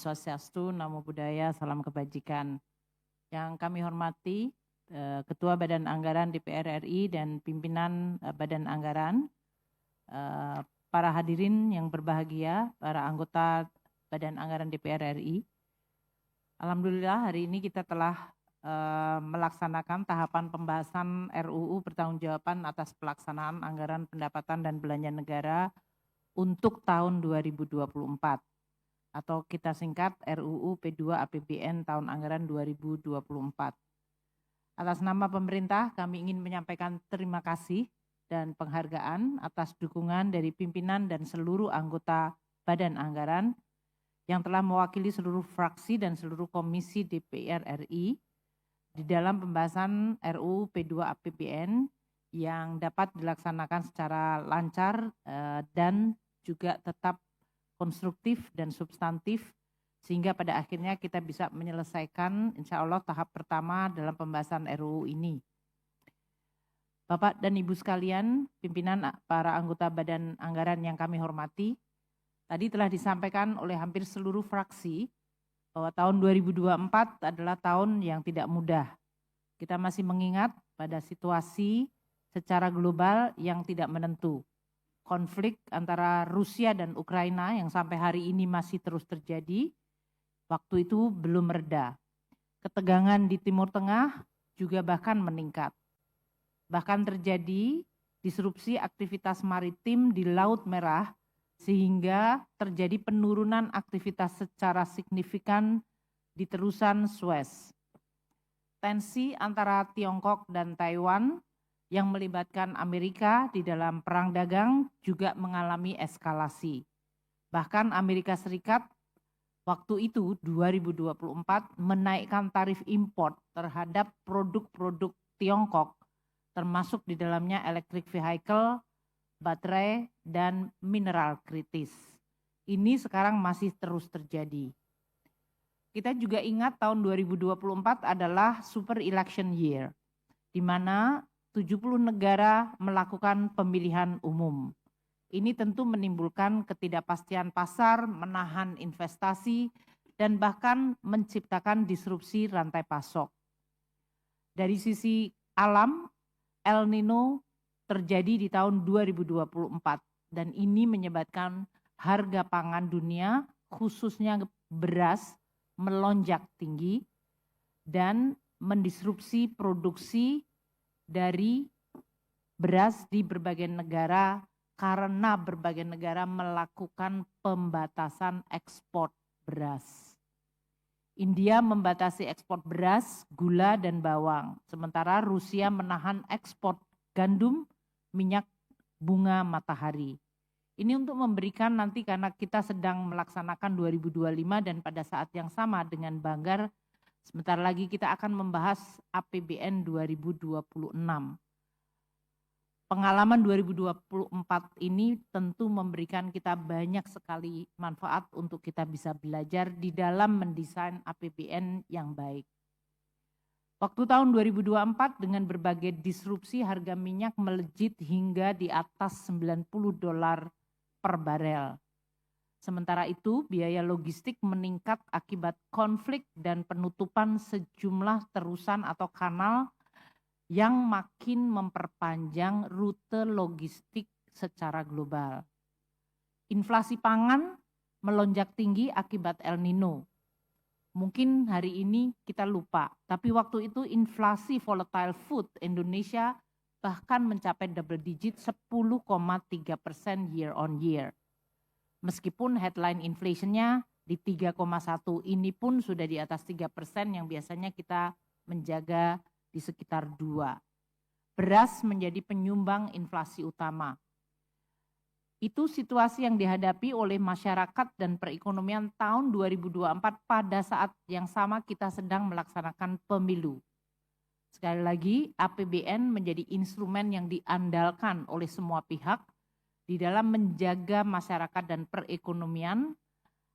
Swastiastu, Namo Buddhaya, Salam Kebajikan. Yang kami hormati Ketua Badan Anggaran DPR RI dan pimpinan Badan Anggaran, para hadirin yang berbahagia, para anggota Badan Anggaran DPR RI. Alhamdulillah hari ini kita telah melaksanakan tahapan pembahasan RUU Pertanggungjawaban atas pelaksanaan anggaran pendapatan dan belanja negara untuk tahun 2024. Atau kita singkat RUU P2 APBN tahun anggaran 2024. Atas nama pemerintah kami ingin menyampaikan terima kasih dan penghargaan atas dukungan dari pimpinan dan seluruh anggota Badan Anggaran yang telah mewakili seluruh fraksi dan seluruh komisi DPR RI di dalam pembahasan RUU P2 APBN yang dapat dilaksanakan secara lancar dan juga tetap konstruktif dan substantif sehingga pada akhirnya kita bisa menyelesaikan insya Allah tahap pertama dalam pembahasan RUU ini. Bapak dan Ibu sekalian, pimpinan para anggota Badan Anggaran yang kami hormati, tadi telah disampaikan oleh hampir seluruh fraksi bahwa tahun 2024 adalah tahun yang tidak mudah. Kita masih mengingat pada situasi secara global yang tidak menentu. Konflik antara Rusia dan Ukraina yang sampai hari ini masih terus terjadi, waktu itu belum reda. Ketegangan di Timur Tengah juga bahkan meningkat. Bahkan terjadi disrupsi aktivitas maritim di Laut Merah sehingga terjadi penurunan aktivitas secara signifikan di terusan Suez. Tensi antara Tiongkok dan Taiwan yang melibatkan Amerika di dalam perang dagang juga mengalami eskalasi. Bahkan Amerika Serikat waktu itu 2024 menaikkan tarif impor terhadap produk-produk Tiongkok termasuk di dalamnya electric vehicle, baterai, dan mineral kritis. Ini sekarang masih terus terjadi. Kita juga ingat tahun 2024 adalah super election year, di mana 70 negara melakukan pemilihan umum. Ini tentu menimbulkan ketidakpastian pasar, menahan investasi, dan bahkan menciptakan disrupsi rantai pasok. Dari sisi alam, El Nino terjadi di tahun 2024, dan ini menyebabkan harga pangan dunia, khususnya beras, melonjak tinggi, dan mendisrupsi produksi dari beras di berbagai negara karena berbagai negara melakukan pembatasan ekspor beras. India membatasi ekspor beras, gula, dan bawang, sementara Rusia menahan ekspor gandum, minyak, bunga matahari. Ini untuk memberikan nanti karena kita sedang melaksanakan 2025 dan pada saat yang sama dengan Banggar, sebentar lagi kita akan membahas APBN 2026. Pengalaman 2024 ini tentu memberikan kita banyak sekali manfaat untuk kita bisa belajar di dalam mendesain APBN yang baik. Waktu tahun 2024 dengan berbagai disrupsi harga minyak melejit hingga di atas $90 per barel. Sementara itu, biaya logistik meningkat akibat konflik dan penutupan sejumlah terusan atau kanal yang makin memperpanjang rute logistik secara global. Inflasi pangan melonjak tinggi akibat El Nino. Mungkin hari ini kita lupa, tapi waktu itu inflasi volatile food Indonesia bahkan mencapai double digit 10,3% year on year. Meskipun headline inflation-nya di 3,1, ini pun sudah di atas 3% yang biasanya kita menjaga di sekitar 2. Beras menjadi penyumbang inflasi utama. Itu situasi yang dihadapi oleh masyarakat dan perekonomian tahun 2024 pada saat yang sama kita sedang melaksanakan pemilu. Sekali lagi, APBN menjadi instrumen yang diandalkan oleh semua pihak di dalam menjaga masyarakat dan perekonomian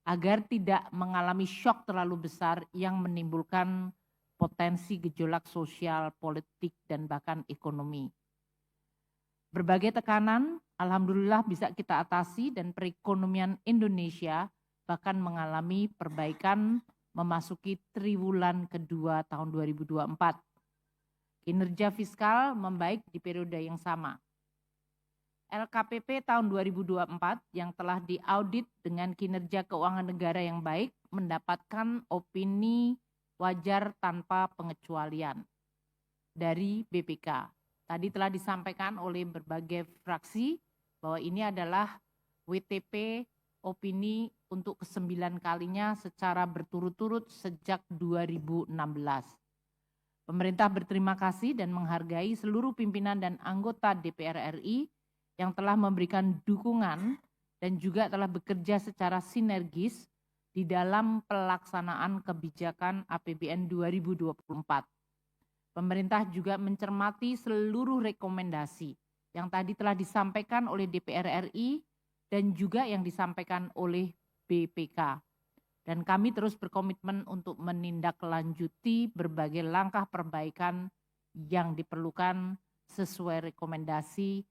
agar tidak mengalami syok terlalu besar yang menimbulkan potensi gejolak sosial, politik, dan bahkan ekonomi. Berbagai tekanan, alhamdulillah bisa kita atasi dan perekonomian Indonesia bahkan mengalami perbaikan memasuki triwulan kedua tahun 2024. Kinerja fiskal membaik di periode yang sama. LKPP tahun 2024 yang telah diaudit dengan kinerja keuangan negara yang baik mendapatkan opini wajar tanpa pengecualian dari BPK. Tadi telah disampaikan oleh berbagai fraksi bahwa ini adalah WTP opini untuk ke-9 kalinya secara berturut-turut sejak 2016. Pemerintah berterima kasih dan menghargai seluruh pimpinan dan anggota DPR RI yang telah memberikan dukungan dan juga telah bekerja secara sinergis di dalam pelaksanaan kebijakan APBN 2024. Pemerintah juga mencermati seluruh rekomendasi yang tadi telah disampaikan oleh DPR RI dan juga yang disampaikan oleh BPK. Dan kami terus berkomitmen untuk menindaklanjuti berbagai langkah perbaikan yang diperlukan sesuai rekomendasi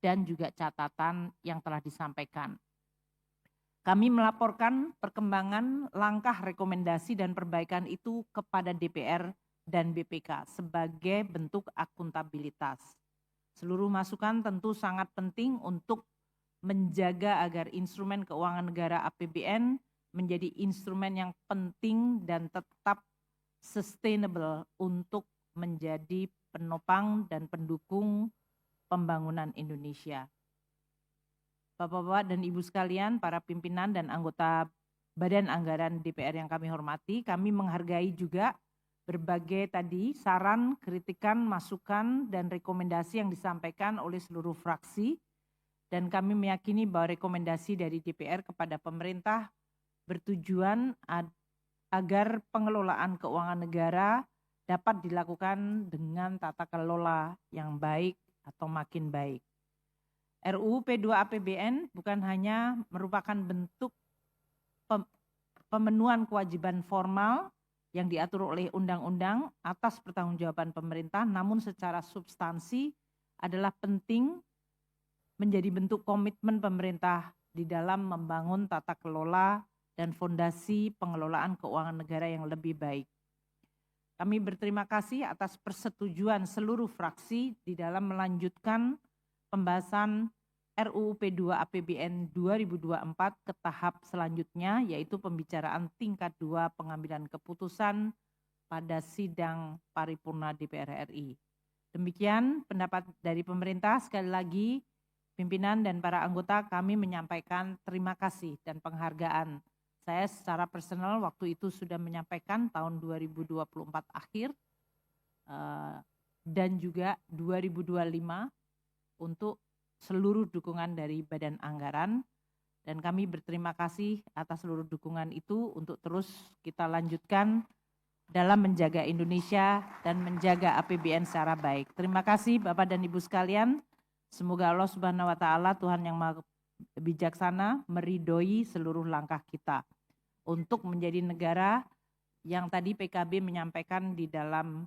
dan juga catatan yang telah disampaikan. Kami melaporkan perkembangan langkah rekomendasi dan perbaikan itu kepada DPR dan BPK sebagai bentuk akuntabilitas. Seluruh masukan tentu sangat penting untuk menjaga agar instrumen keuangan negara APBN menjadi instrumen yang penting dan tetap sustainable untuk menjadi penopang dan pendukung pembangunan Indonesia. Bapak-bapak dan Ibu sekalian, para pimpinan dan anggota Badan Anggaran DPR yang kami hormati, kami menghargai juga berbagai tadi saran, kritikan, masukan, dan rekomendasi yang disampaikan oleh seluruh fraksi. Dan kami meyakini bahwa rekomendasi dari DPR kepada pemerintah bertujuan agar pengelolaan keuangan negara dapat dilakukan dengan tata kelola yang baik atau makin baik. RUU P2 APBN bukan hanya merupakan bentuk pemenuhan kewajiban formal yang diatur oleh undang-undang atas pertanggungjawaban pemerintah, namun secara substansi adalah penting menjadi bentuk komitmen pemerintah di dalam membangun tata kelola dan fondasi pengelolaan keuangan negara yang lebih baik. Kami berterima kasih atas persetujuan seluruh fraksi di dalam melanjutkan pembahasan RUU P2 APBN 2024 ke tahap selanjutnya, yaitu pembicaraan tingkat 2 pengambilan keputusan pada sidang paripurna DPR RI. Demikian pendapat dari pemerintah. Sekali lagi, pimpinan dan para anggota kami menyampaikan terima kasih dan penghargaan. Saya secara personal waktu itu sudah menyampaikan tahun 2024 akhir dan juga 2025 untuk seluruh dukungan dari Badan Anggaran, dan kami berterima kasih atas seluruh dukungan itu untuk terus kita lanjutkan dalam menjaga Indonesia dan menjaga APBN secara baik. Terima kasih Bapak dan Ibu sekalian. Semoga Allah Subhanahu wa taala, Tuhan yang Maha Bijaksana, meridhoi seluruh langkah kita untuk menjadi negara yang tadi PKB menyampaikan di dalam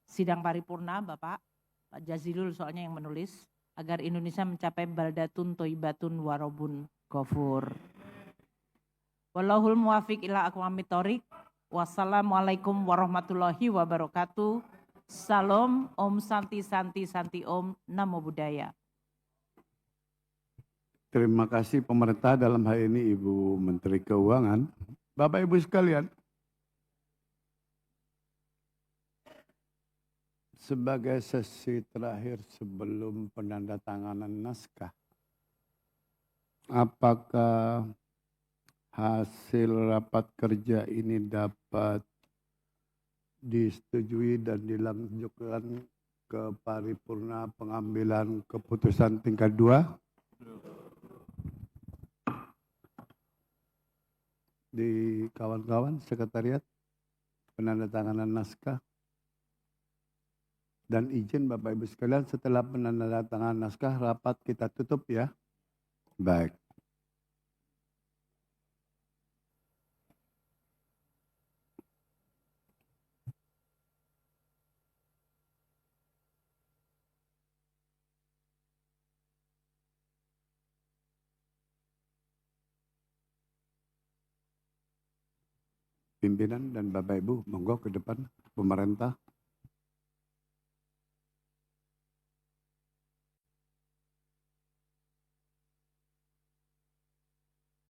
sidang paripurna, Bapak Jazilul soalnya yang menulis, agar Indonesia mencapai baldatun toibatun warobun ghafur. Wallahul muwafiq ila aqwamit thoriq. Wassalamualaikum warahmatullahi wabarakatuh. Salam, Om Santi Santi Santi Om, Namo Buddhaya. Terima kasih pemerintah, dalam hal ini Ibu Menteri Keuangan. Bapak Ibu sekalian, sebagai sesi terakhir sebelum penandatanganan naskah, apakah hasil rapat kerja ini dapat disetujui dan dilanjutkan ke paripurna pengambilan keputusan tingkat 2? Di kawan-kawan sekretariat penandatanganan naskah. Dan izin Bapak Ibu sekalian, setelah penandatanganan naskah rapat kita tutup ya. Baik. pimpinan dan Bapak Ibu, monggo ke depan pemerintah.